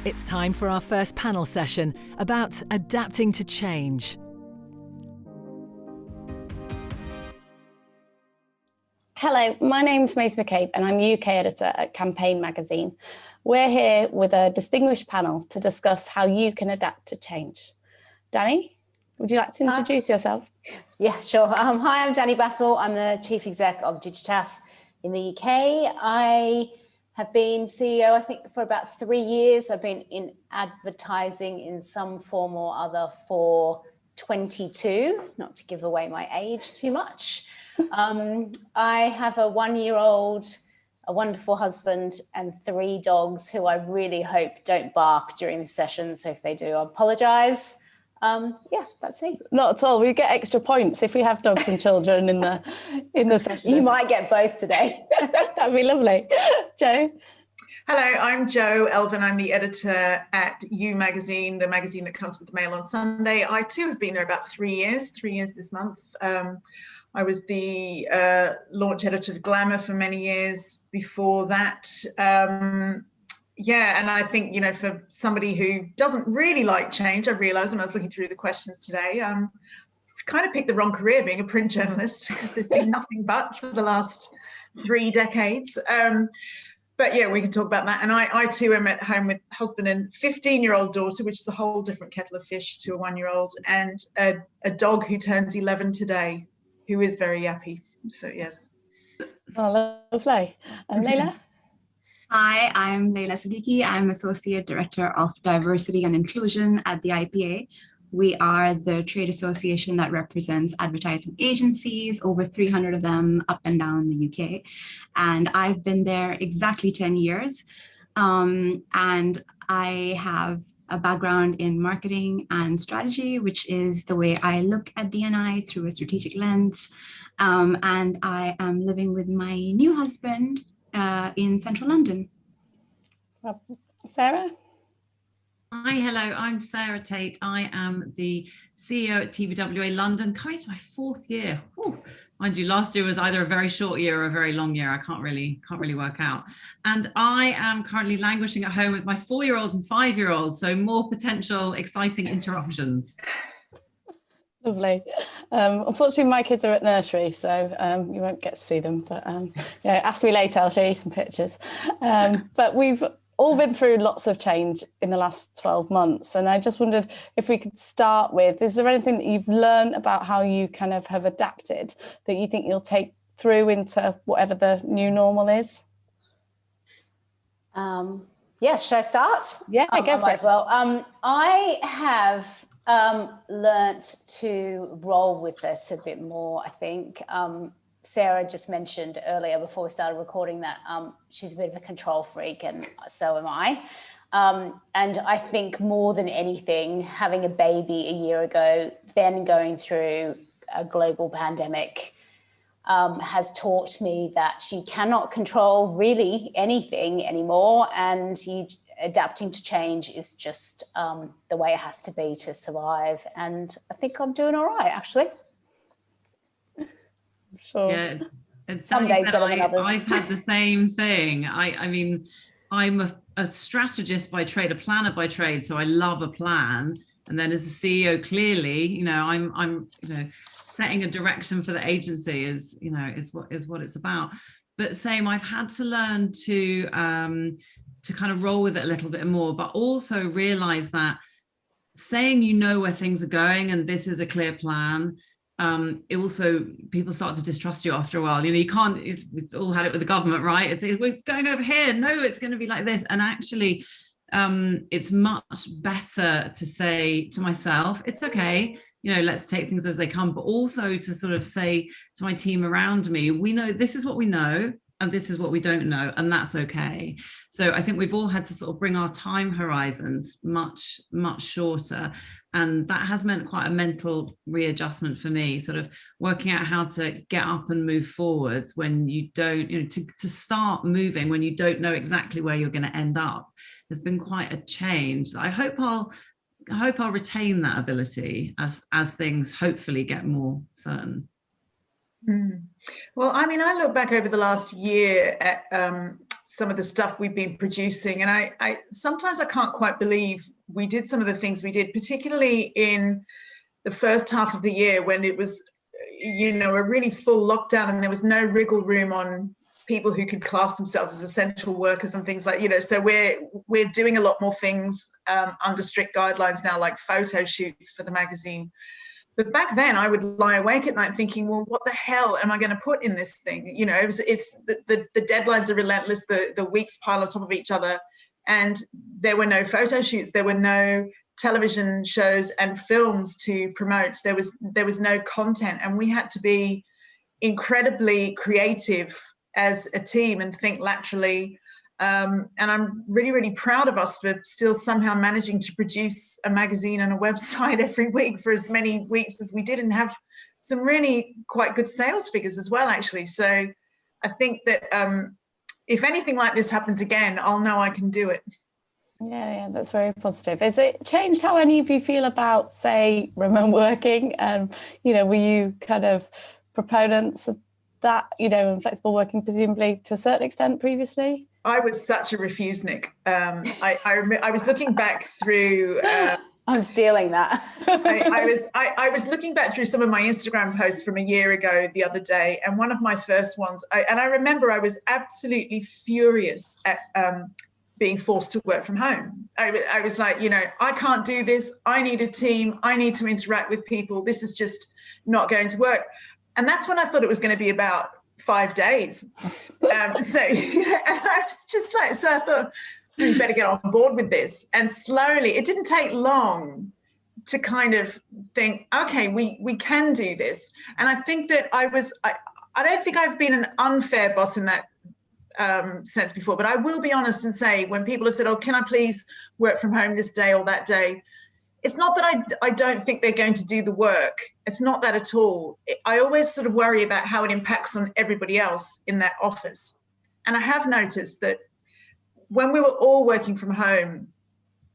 It's time for our first panel session about adapting to change. Hello, my name's Maisie McCabe and I'm UK editor at Campaign magazine. We're here with a distinguished panel to discuss how you can adapt to change. DANI, would you like to introduce yourself? Yeah, sure. Hi, I'm DANI BASSIL. I'm the Chief Exec of Digitas in the UK. I have been CEO, I think, for about 3 years. I've been in advertising in some form or other for 22, not to give away my age too much. I have a 1-year-old, a wonderful husband, and 3 dogs who I really hope don't bark during the session. So if they do, I apologise. Yeah, that's me. Not at all. We get extra points if we have dogs and children in the session. You might get both today. That'd be lovely. Jo? Hello, I'm Jo ELVIN. I'm the editor at You magazine, the magazine that comes with the Mail on Sunday. I too have been there about 3 years this month. I was the launch editor of Glamour for many years before that. Yeah, and I think, you know, for somebody who doesn't really like change, I realised when I was looking through the questions today, kind of picked the wrong career being a print journalist, because there's been nothing but for the last 3 decades. But yeah, we can talk about that. And I too am at home with husband and 15-year-old daughter, which is a whole different kettle of fish to a 1-year-old, and a dog who turns 11 today, who is very yappy. So yes. Oh, lovely. And LEILA? Hi, I'm LEILA SIDDIQI. I'm Associate Director of Diversity and Inclusion at the IPA. We are the trade association that represents advertising agencies, over 300 of them up and down the UK. And I've been there exactly 10 years. And I have a background in marketing and strategy, which is the way I look at DNI through a strategic lens. And I am living with my new husband in central London. Sarah? Hi, hello, I'm SARA TATE. I am the CEO at TBWA London, coming to my 4th year. Ooh, mind you, last year was either a very short year or a very long year. I can't really work out. And I am currently languishing at home with my 4-year-old and 5-year-old, so more potential exciting interruptions. Lovely. Unfortunately, my kids are at nursery, so you won't get to see them. But yeah, ask me later, I'll show you some pictures. But we've all been through lots of change in the last 12 months. And I just wondered if we could start with, is there anything that you've learned about how you kind of have adapted that you think you'll take through into whatever the new normal is? Yes, should I start? Yeah, I might as well. I have learnt to roll with this a bit more, I think. Sarah just mentioned earlier before we started recording that she's a bit of a control freak, and so am I. And I think more than anything, having a baby a year ago, then going through a global pandemic has taught me that you cannot control really anything anymore, and adapting to change is just the way it has to be to survive. And I think I'm doing all right, actually. Sure. Yeah, some days better than others. I've had the same thing. I mean, I'm a strategist by trade, a planner by trade, so I love a plan. And then as a CEO, clearly, you know, I'm setting a direction for the agency is what it's about. But same, I've had to learn to kind of roll with it a little bit more, but also realize that saying you know where things are going and this is a clear plan, it also, people start to distrust you after a while. You know, you can't, we've all had it with the government, right? It's going over here, no, it's going to be like this. And actually, it's much better to say to myself, it's okay, you know, let's take things as they come, but also to sort of say to my team around me, we know this is what we know, and this is what we don't know, and that's okay. So I think we've all had to sort of bring our time horizons much, much shorter. And that has meant quite a mental readjustment for me, sort of working out how to get up and move forwards when you don't, you know, to start moving when you don't know exactly where you're going to end up. There's been quite a change. I hope I'll retain that ability as things hopefully get more certain. Well, I mean, I look back over the last year at some of the stuff we've been producing. And I sometimes I can't quite believe we did some of the things we did, particularly in the first half of the year when it was, you know, a really full lockdown and there was no wriggle room on people who could class themselves as essential workers and things like, you know, so we're doing a lot more things under strict guidelines now, like photo shoots for the magazine. But back then I would lie awake at night thinking, well, what the hell am I going to put in this thing? You know, it's the deadlines are relentless. The weeks pile on top of each other, and there were no photo shoots. There were no television shows and films to promote. There was no content, and we had to be incredibly creative as a team and think laterally. And I'm really, really proud of us for still somehow managing to produce a magazine and a website every week for as many weeks as we did, and have some really quite good sales figures as well, actually. So I think that if anything like this happens again, I'll know I can do it. Yeah, that's very positive. Has it changed how any of you feel about, say, remote working? You know, were you kind of proponents of that, you know, and flexible working presumably to a certain extent previously? I was such a refusenik. I was looking back through. I'm stealing that. I was looking back through some of my Instagram posts from a year ago the other day, and one of my first ones, I remember I was absolutely furious at being forced to work from home. I was like, you know, I can't do this. I need a team. I need to interact with people. This is just not going to work. And that's when I thought it was going to be about 5 days. So and I was just like, so I thought, we better get on board with this. And slowly, it didn't take long to kind of think, okay, we can do this. And I think that I don't think I've been an unfair boss in that sense before, but I will be honest and say, when people have said, oh, can I please work from home this day or that day? It's not that I don't think they're going to do the work. It's not that at all. I always sort of worry about how it impacts on everybody else in that office. And I have noticed that when we were all working from home,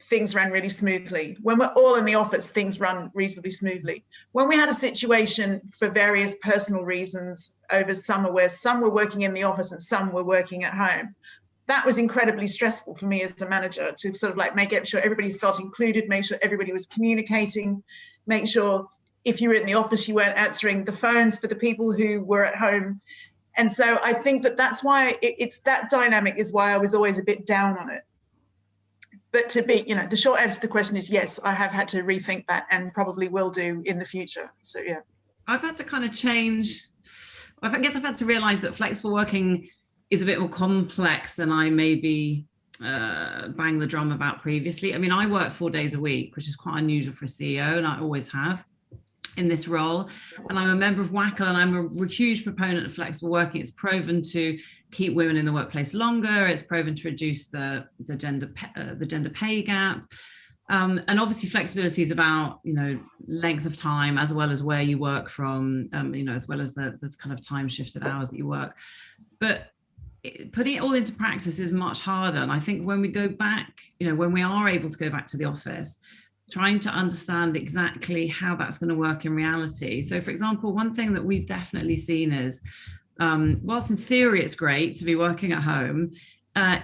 things ran really smoothly. When we're all in the office, things run reasonably smoothly. When we had a situation for various personal reasons over summer where some were working in the office and some were working at home, that was incredibly stressful for me as a manager, to sort of like make sure everybody felt included, make sure everybody was communicating, make sure if you were in the office, you weren't answering the phones for the people who were at home. And so I think that that's why it's that dynamic is why I was always a bit down on it. But to be, you know, the short answer to the question is yes, I have had to rethink that and probably will do in the future. So, yeah. I've had to kind of change. I guess I've had to realize that flexible working is a bit more complex than I maybe bang the drum about previously. I mean, I work 4 days a week, which is quite unusual for a CEO, and I always have in this role. And I'm a member of WACL, and I'm a huge proponent of flexible working. It's proven to keep women in the workplace longer. It's proven to reduce the gender pay gap. And obviously flexibility is about, you know, length of time as well as where you work from, you know, as well as the kind of time shifted hours that you work. But putting it all into practice is much harder. And I think when we go back, you know, when we are able to go back to the office, trying to understand exactly how that's going to work in reality. So, for example, one thing that we've definitely seen is, whilst in theory it's great to be working at home,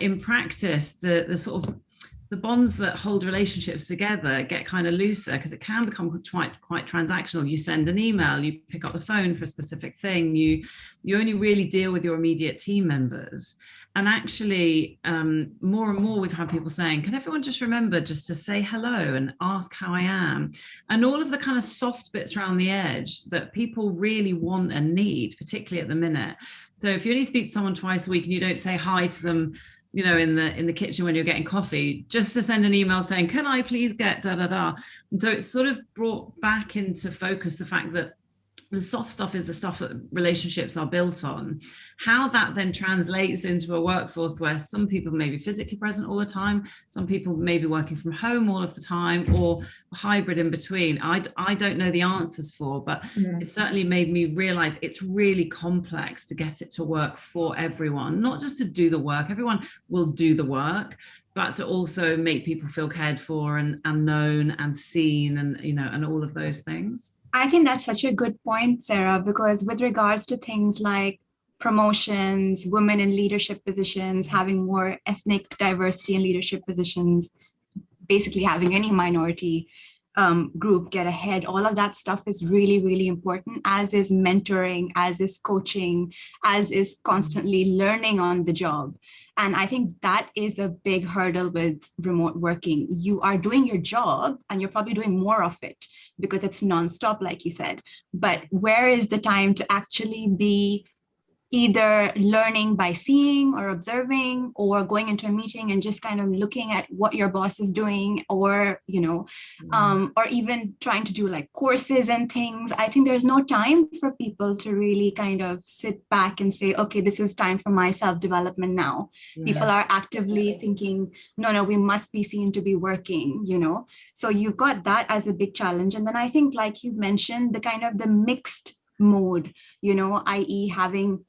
in practice, the sort of the bonds that hold relationships together get kind of looser, because it can become quite transactional. You send an email, you pick up the phone for a specific thing, you only really deal with your immediate team members. And actually, more and more we've had people saying, can everyone just remember just to say hello and ask how I am? And all of the kind of soft bits around the edge that people really want and need, particularly at the minute. So if you only speak to someone twice a week and you don't say hi to them, you know, in the kitchen when you're getting coffee, just to send an email saying, can I please get da da da? And so it's sort of brought back into focus the fact that the soft stuff is the stuff that relationships are built on. How that then translates into a workforce where some people may be physically present all the time, some people may be working from home all of the time, or hybrid in between, I don't know the answers for, but it certainly made me realize it's really complex to get it to work for everyone, not just to do the work. Everyone will do the work, but to also make people feel cared for and known and seen, and, you know, and all of those things. I think that's such a good point, Sarah, because with regards to things like promotions, women in leadership positions, having more ethnic diversity in leadership positions, basically having any minority group get ahead. All of that stuff is really, really important, as is mentoring, as is coaching, as is constantly learning on the job. And I think that is a big hurdle with remote working. You are doing your job and you're probably doing more of it because it's nonstop, like you said. But where is the time to actually be either learning by seeing or observing, or going into a meeting and just kind of looking at what your boss is doing, or, you know, or even trying to do like courses and things. I think there's no time for people to really kind of sit back and say, okay, this is time for my self-development now. Yes. People are actively thinking, no, we must be seen to be working, you know. So you've got that as a big challenge. And then I think, like you mentioned, the kind of the mixed mode, you know, i.e. having,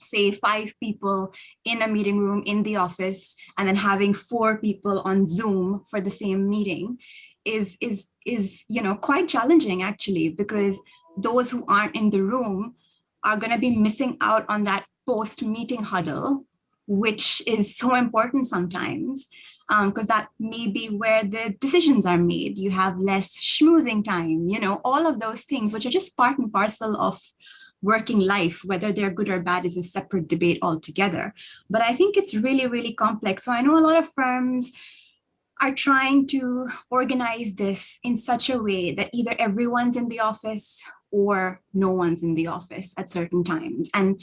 say, 5 people in a meeting room in the office and then having 4 people on Zoom for the same meeting is you know, quite challenging actually, because those who aren't in the room are going to be missing out on that post-meeting huddle, which is so important sometimes, because that may be where the decisions are made. You have less schmoozing time, you know, all of those things, which are just part and parcel of working life. Whether they're good or bad is a separate debate altogether. But I think it's really, really complex. So I know a lot of firms are trying to organize this in such a way that either everyone's in the office or no one's in the office at certain times. And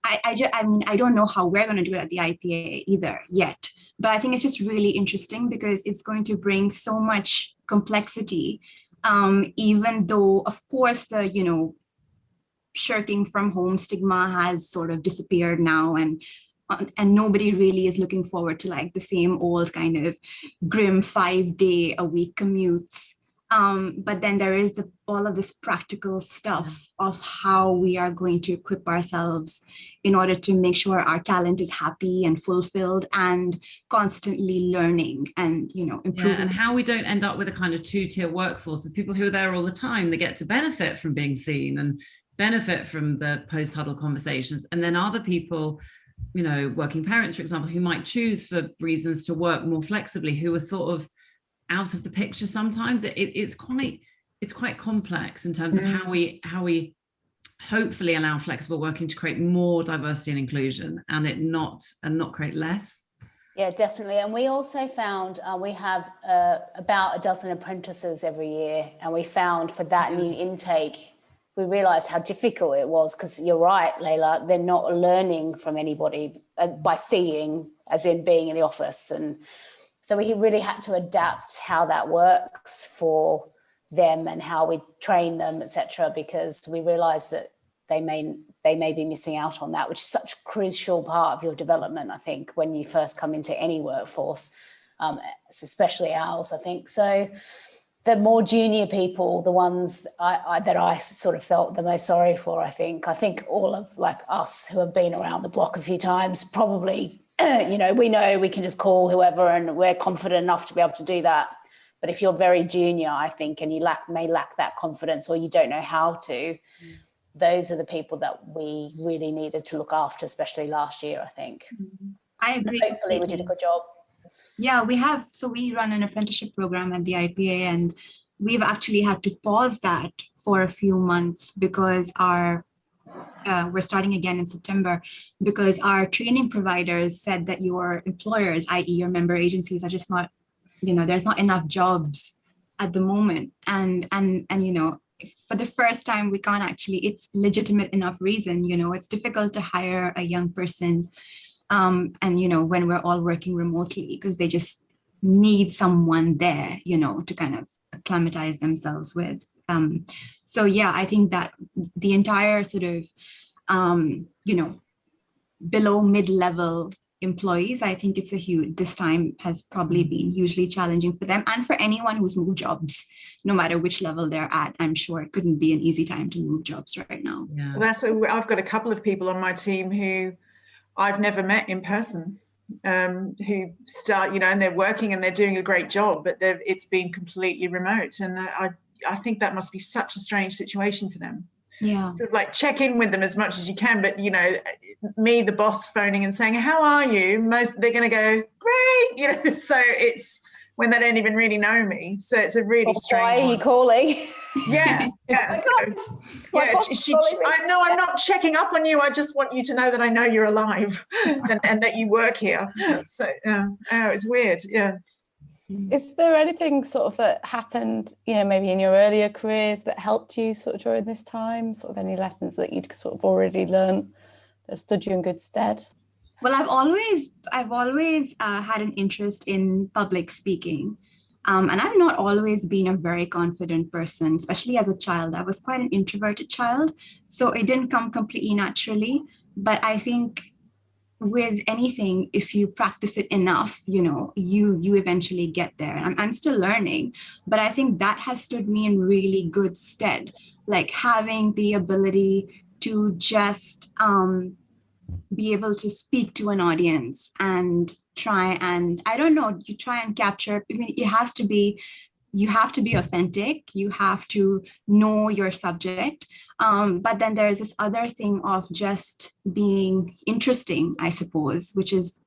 I mean, I don't know how we're going to do it at the IPA either yet. But I think it's just really interesting because it's going to bring so much complexity, even though, of course, the, you know, shirking from home stigma has sort of disappeared now, and nobody really is looking forward to like the same old kind of grim 5-day-a-week commutes. But then there is all of this practical stuff of how we are going to equip ourselves in order to make sure our talent is happy and fulfilled and constantly learning and, you know, improving. Yeah, and how we don't end up with a kind of 2-tier workforce of people who are there all the time. They get to benefit from being seen and benefit from the post-huddle conversations. And then other people, you know, working parents, for example, who might choose for reasons to work more flexibly, who are sort of out of the picture sometimes. It's quite complex in terms of how we hopefully allow flexible working to create more diversity and inclusion, and not create less. Yeah, definitely. And we also found we have about a dozen apprentices every year, and we found for that new intake, we realized how difficult it was, because you're right, LEILA, they're not learning from anybody by seeing, as in being in the office. And so we really had to adapt how that works for them and how we train them, etc., because we realized that they may be missing out on that, which is such a crucial part of your development, I think, when you first come into any workforce, especially ours, I think. So the more junior people, the ones that I sort of felt the most sorry for, I think all of like us who have been around the block a few times probably, you know we can just call whoever and we're confident enough to be able to do that. But if you're very junior, I think, and you may lack that confidence, or you don't know how to, those are the people that we really needed to look after, especially last year, I think. I agree. But hopefully we did a good job. Yeah, we have. So we run an apprenticeship program at the IPA, and we've actually had to pause that for a few months because we're starting again in September, because our training providers said that your employers, i.e. your member agencies, are just not, you know, there's not enough jobs at the moment. And you know, for the first time, we can't actually, it's legitimate enough reason, you know, it's difficult to hire a young person. And, you know, when we're all working remotely, because they just need someone there, you know, to kind of acclimatize themselves with. So, yeah, I think that the entire sort of, you know, below mid-level employees, I think it's this time has probably been hugely challenging for them and for anyone who's moved jobs, no matter which level they're at. I'm sure it couldn't be an easy time to move jobs right now. Yeah. Well, I've got a couple of people on my team who I've never met in person, who start, you know, and they're working and they're doing a great job, but it's been completely remote. And I think that must be such a strange situation for them. Yeah. Sort of like check in with them as much as you can. But, you know, me, the boss, phoning and saying, how are you? They're going to go, great. You know, so it's when they don't even really know me. So it's a really strange Why are you one. calling? Yeah. Yeah. I know I'm not checking up on you. I just want you to know that I know you're alive and that you work here. So it's weird. Yeah. Is there anything sort of that happened, you know, maybe in your earlier careers that helped you sort of during this time? Sort of any lessons that you'd sort of already learned that stood you in good stead? Well, I've always had an interest in public speaking. And I've not always been a very confident person, especially as a child. I was quite an introverted child, so it didn't come completely naturally. But I think with anything, if you practice it enough, you know, you eventually get there. And I'm still learning, but I think that has stood me in really good stead, like having the ability to just be able to speak to an audience and try and, I don't know, you try and capture, I mean, you have to be authentic, you have to know your subject. But then there's this other thing of just being interesting, I suppose, which is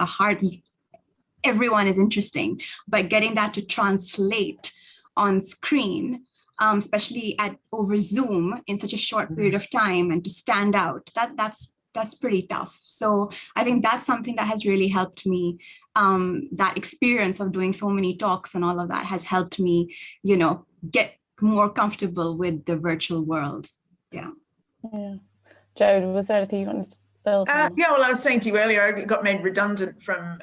everyone is interesting, but getting that to translate on screen, especially over Zoom in such a short period of time, and to stand out, that's pretty tough. So I think that's something that has really helped me. That experience of doing so many talks and all of that has helped me, you know, get more comfortable with the virtual world. Yeah. Joe, was there anything you wanted to build on? Yeah, well, I was saying to you earlier, I got made redundant from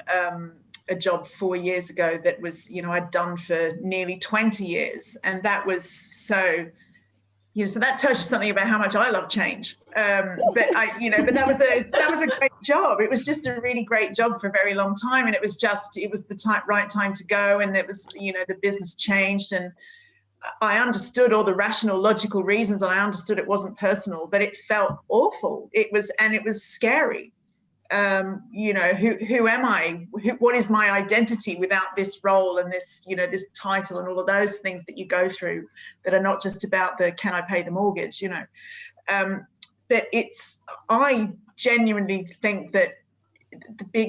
a job 4 years ago that was, you know, I'd done for nearly 20 years. And that was so, you know, so that tells you something about how much I love change. But that was a great job. It was just a really great job for a very long time. And it was the right time to go. And it was, you know, the business changed, and I understood all the rational, logical reasons, and I understood it wasn't personal, but it felt awful. It was scary. You know, who am I? What is my identity without this role and this, you know, this title and all of those things that you go through that are not just about the can I pay the mortgage, you know. But I genuinely think that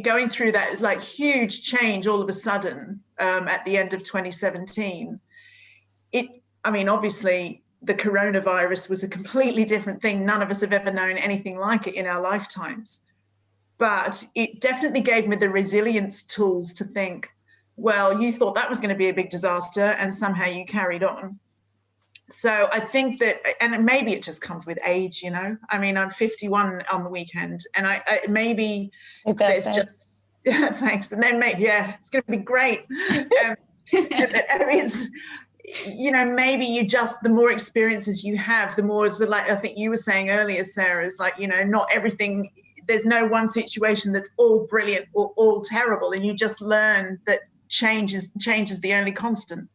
going through that like huge change all of a sudden at the end of 2017, obviously the coronavirus was a completely different thing. None of us have ever known anything like it in our lifetimes. But it definitely gave me the resilience tools to think, well, you thought that was going to be a big disaster and somehow you carried on. So I think that, and maybe it just comes with age, you know. I mean, I'm 51 on the weekend, and I maybe there's just, thanks. And then maybe, it's going to be great. It's, you know, maybe the more experiences you have, the more, like I think you were saying earlier, Sarah, is like, you know, not everything, there's no one situation that's all brilliant or all terrible, and you just learn that change is the only constant.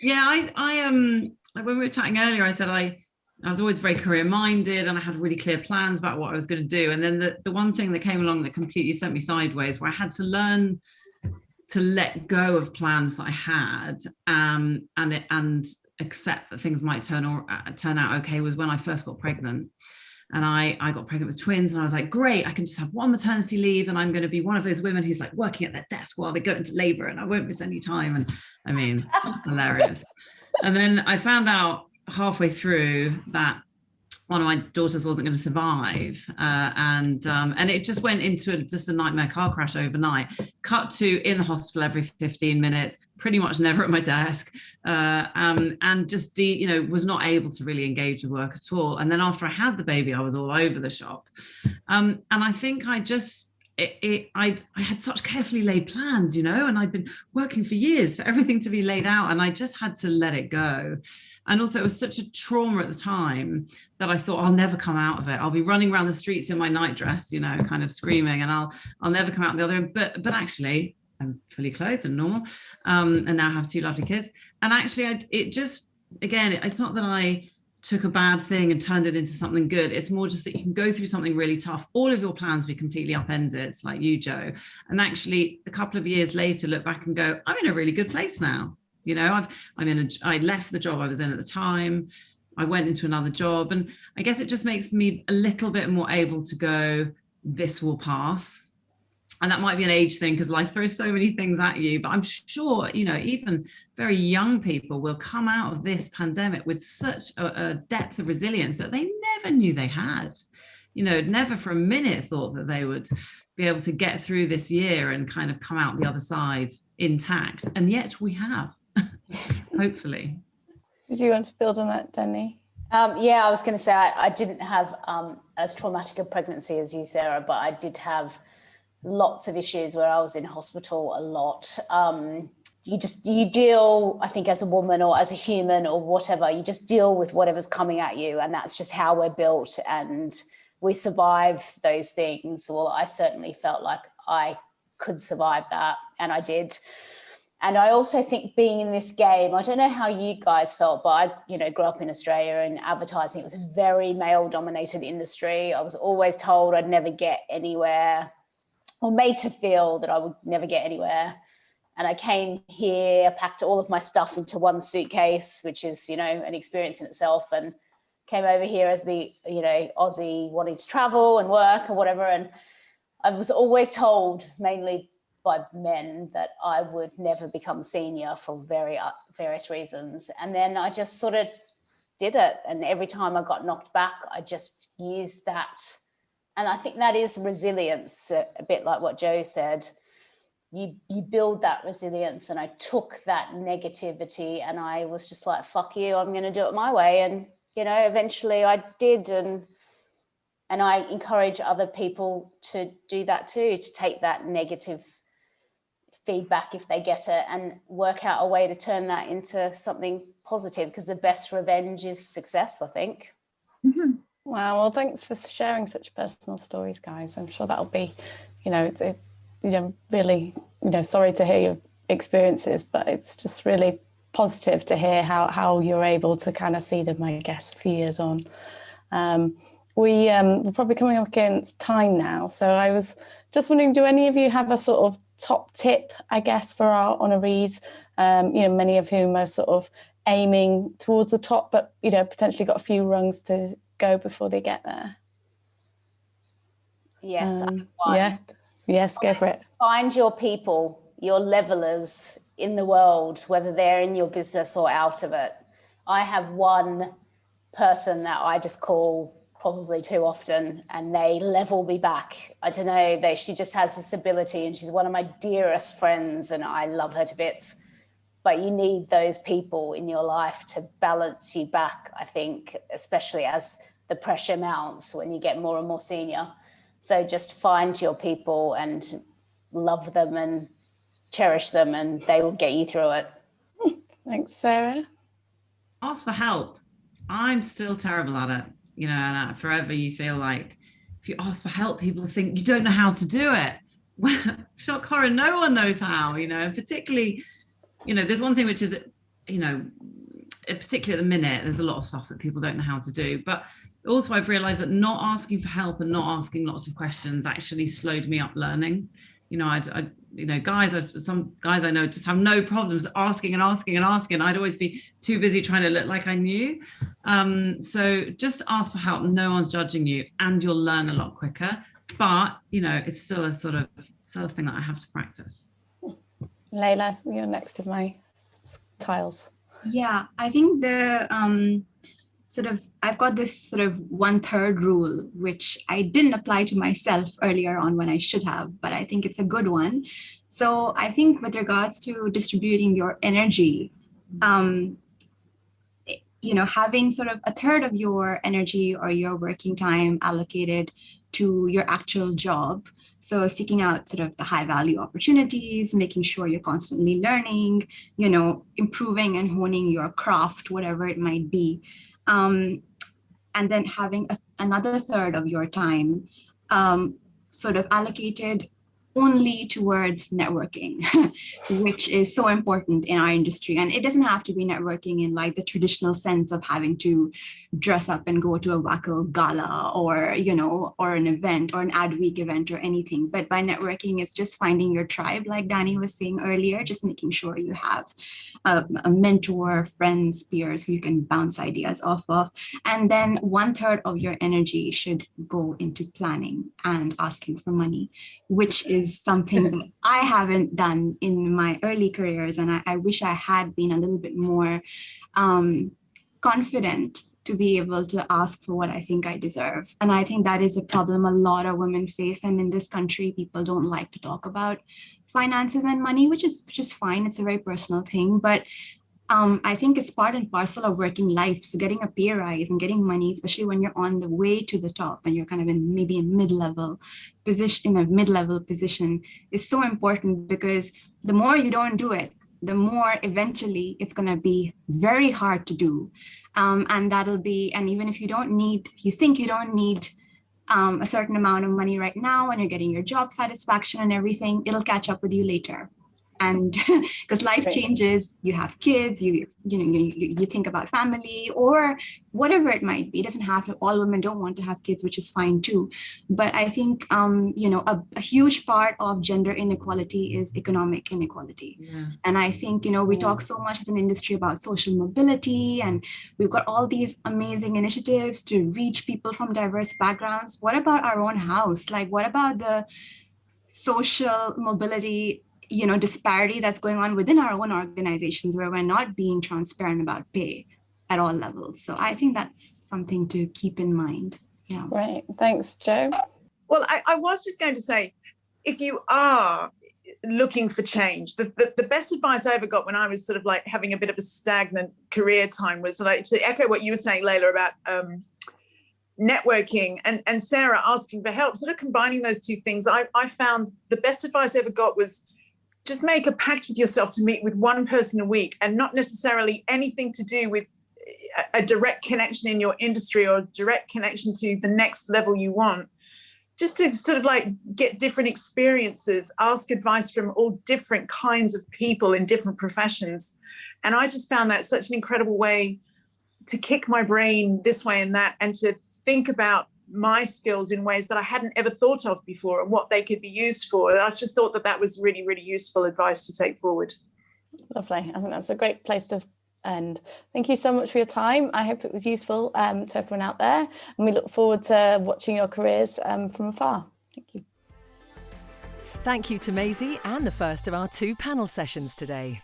Yeah, when we were chatting earlier, I said I was always very career minded, and I had really clear plans about what I was going to do. And then the one thing that came along that completely sent me sideways, where I had to learn to let go of plans that I had, and accept that things might turn out okay, was when I first got pregnant. And I got pregnant with twins, and I was like, great, I can just have one maternity leave, and I'm going to be one of those women who's like working at their desk while they go into labor, and I won't miss any time. And I mean, hilarious. And then I found out halfway through that one of my daughters wasn't going to survive, and it just went into just a nightmare car crash overnight. Cut to in the hospital every 15 minutes, pretty much never at my desk, and just was not able to really engage with work at all. And then after I had the baby, I was all over the shop, and I think I had such carefully laid plans, you know, and I'd been working for years for everything to be laid out, and I just had to let it go. And also it was such a trauma at the time that I thought, I'll never come out of it. I'll be running around the streets in my nightdress, you know, kind of screaming, and I'll never come out the other end. But actually I'm fully clothed and normal, and now have two lovely kids. And actually it's not that I took a bad thing and turned it into something good. It's more just that you can go through something really tough, all of your plans be completely upended, like you, Joe, and actually a couple of years later look back and go, I'm in a really good place now. You know, I left the job I was in at the time. I went into another job, and I guess it just makes me a little bit more able to go, this will pass. And that might be an age thing because life throws so many things at you, but I'm sure, you know, even very young people will come out of this pandemic with such a depth of resilience that they never knew they had. You know, never for a minute thought that they would be able to get through this year and kind of come out the other side intact. And yet we have, hopefully. Did you want to build on that, DANI? Yeah, I was going to say I didn't have as traumatic a pregnancy as you, Sarah, but I did have lots of issues where I was in hospital a lot. You deal, I think, as a woman or as a human or whatever, you just deal with whatever's coming at you, and that's just how we're built, and we survive those things. Well, I certainly felt like I could survive that, and I did. And I also think being in this game, I don't know how you guys felt, but I, you know, grew up in Australia, and advertising, it was a very male-dominated industry. I was always told I'd never get anywhere, or made to feel that I would never get anywhere. And I came here, packed all of my stuff into one suitcase, which is, you know, an experience in itself, and came over here as the, you know, Aussie wanting to travel and work or whatever. And I was always told, mainly by men, that I would never become senior for various reasons. And then I just sort of did it. And every time I got knocked back, I just used that. And I think that is resilience, a bit like what Joe said. You build that resilience, and I took that negativity and I was just like, fuck you, I'm going to do it my way. And, you know, eventually I did. And I encourage other people to do that too, to take that negative feedback if they get it and work out a way to turn that into something positive, because the best revenge is success, I think. Mm-hmm. Wow, well, thanks for sharing such personal stories, guys. I'm sure that'll be, you know, really, sorry to hear your experiences, but it's just really positive to hear how you're able to kind of see them, I guess, a few years on. We're probably coming up against time now, so I was just wondering, do any of you have a sort of top tip, I guess, for our honorees, many of whom are sort of aiming towards the top, but, you know, potentially got a few rungs to go before they get there? Yes. Yeah. Yes, go for it. Find your people, your levelers in the world, whether they're in your business or out of it. I have one person that I just call probably too often, and they level me back. I don't know, she just has this ability, and she's one of my dearest friends, and I love her to bits. But you need those people in your life to balance you back, I think, especially as the pressure mounts when you get more and more senior. So just find your people and love them and cherish them, and they will get you through it. Thanks, Sarah. Ask for help. I'm still terrible at it. You know, and forever you feel like if you ask for help, people think you don't know how to do it. Well, shock horror, no one knows how, you know, and particularly, you know, there's one thing which is, you know, particularly at the minute, there's a lot of stuff that people don't know how to do. But also I've realized that not asking for help and not asking lots of questions actually slowed me up learning. You know, some guys I know just have no problems asking and asking and asking. I'd always be too busy trying to look like I knew. So just ask for help. No one's judging you, and you'll learn a lot quicker. But, you know, it's still a thing that I have to practice. LEILA, you're next of my tiles. Yeah, I think the I've got this sort of 1/3 rule, which I didn't apply to myself earlier on when I should have, but I think it's a good one. So I think with regards to distributing your energy, having sort of 1/3 of your energy or your working time allocated to your actual job. So seeking out sort of the high value opportunities, making sure you're constantly learning, you know, improving and honing your craft, whatever it might be. And then having another 1/3 of your time sort of allocated only towards networking, which is so important in our industry. And it doesn't have to be networking in like the traditional sense of having to dress up and go to a wacko gala or, you know, or an event or an ad week event or anything. But by networking, it's just finding your tribe, like Dani was saying earlier, just making sure you have a mentor, friends, peers who you can bounce ideas off of. And then 1/3 of your energy should go into planning and asking for money, which is something that I haven't done in my early careers. And I wish I had been a little bit more confident to be able to ask for what I think I deserve. And I think that is a problem a lot of women face. And in this country, people don't like to talk about finances and money, which is fine. It's a very personal thing. But I think it's part and parcel of working life. So getting a pay rise and getting money, especially when you're on the way to the top and you're kind of in maybe a mid-level position, is so important, because the more you don't do it, the more eventually it's going to be very hard to do. And that'll be, and even if you think you don't need a certain amount of money right now and you're getting your job satisfaction and everything, it'll catch up with you later. And because life changes, you have kids, you think about family or whatever it might be. It doesn't have to, all women don't want to have kids, which is fine too. But I think, a huge part of gender inequality is economic inequality. Yeah. And I think, we talk so much as an industry about social mobility, and we've got all these amazing initiatives to reach people from diverse backgrounds. What about our own house? Like, what about the social mobility disparity that's going on within our own organizations, where we're not being transparent about pay at all levels? So I think that's something to keep in mind. Yeah. Right. Thanks, Jo. Well, I was just going to say, if you are looking for change, the best advice I ever got when I was sort of like having a bit of a stagnant career time was like, to echo what you were saying, LEILA, about networking and Sarah asking for help, sort of combining those two things. I found the best advice I ever got was, just make a pact with yourself to meet with one person a week, and not necessarily anything to do with a direct connection in your industry or direct connection to the next level you want. Just to sort of like get different experiences, ask advice from all different kinds of people in different professions. And I just found that such an incredible way to kick my brain this way and that, and to think about my skills in ways that I hadn't ever thought of before and what they could be used for. And I just thought that was really, really useful advice to take forward. Lovely. I think that's a great place to end. Thank you so much for your time. I hope it was useful to everyone out there, and we look forward to watching your careers from afar. Thank you. Thank you to Maisie and the first of our 2 panel sessions today.